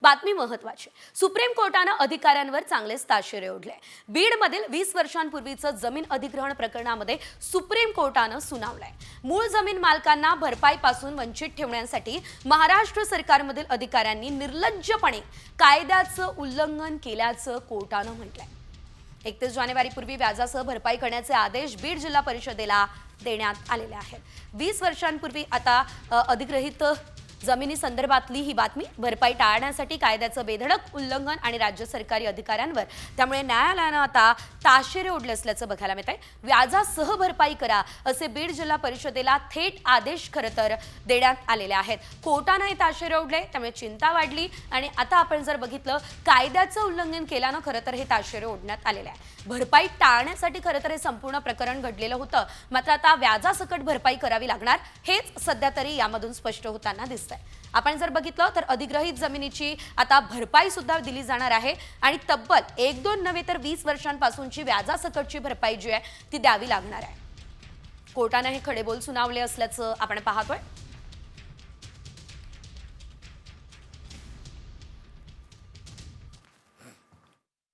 बातमी महत्त्वाची। सुप्रीम कोर्टाने अधिकाऱ्यांवर चांगलेच ताशेरे ओढले। बीडमधील 20 वर्षांपूर्वीचं जमीन अधिग्रहण प्रकरणामध्ये सुप्रीम कोर्टाने सुनावलंय। मूळ जमीन मालकांना भरपाईपासून वंचित ठेवण्यासाठी महाराष्ट्र सरकारमधील अधिकाऱ्यांनी निर्लज्जपणे कायद्याचं उल्लंघन केल्याचं कोर्टाने म्हटलंय। 31 जानेवारीपूर्वी व्याजासह भरपाई करण्याचे आदेश बीड जिल्हा परिषदेला देण्यात आलेले आहेत। 20 वर्षांपूर्वी आता अधिग्रहित जमिनी संदर्भातली ही बातमी। भरपाई टाळण्यासाठी कायद्याचं बेधडक उल्लंघन आणि राज्य सरकारी अधिकाऱ्यांवर त्यामुळे न्यायालयाने आता ताशेरे ओढले असल्याचं बघायला मिळतंय। व्याजासह भरपाई करा असे बीड जिल्हा परिषदेला थेट आदेश खरं तर देण्यात आलेले आहेत। कोर्टाने हे ताशेरे ओढले त्यामुळे चिंता वाढली आणि आता आपण जर बघितलं कायद्याचं उल्लंघन केल्यानं खरं तर हे ताशेरे ओढण्यात आलेले आहे। भरपाई टाळण्यासाठी खरं तर हे संपूर्ण प्रकरण घडलेलं होतं, मात्र आता व्याजासकट भरपाई करावी लागणार हेच सध्या तरी यामधून स्पष्ट होताना दिसतंय। आपण जर बघितलं तर अधिग्रहित जमिनीची आता भरपाई सुद्धा दिली जाणार आहे आणि तब्बल 1-2 नव्हे तर 20 वर्षांपासूनची व्याजासकटची भरपाई जी आहे ती द्यावी लागणार आहे। कोर्टाने हे खडेबोल सुनावले असल्याचं आपण पाहतोय।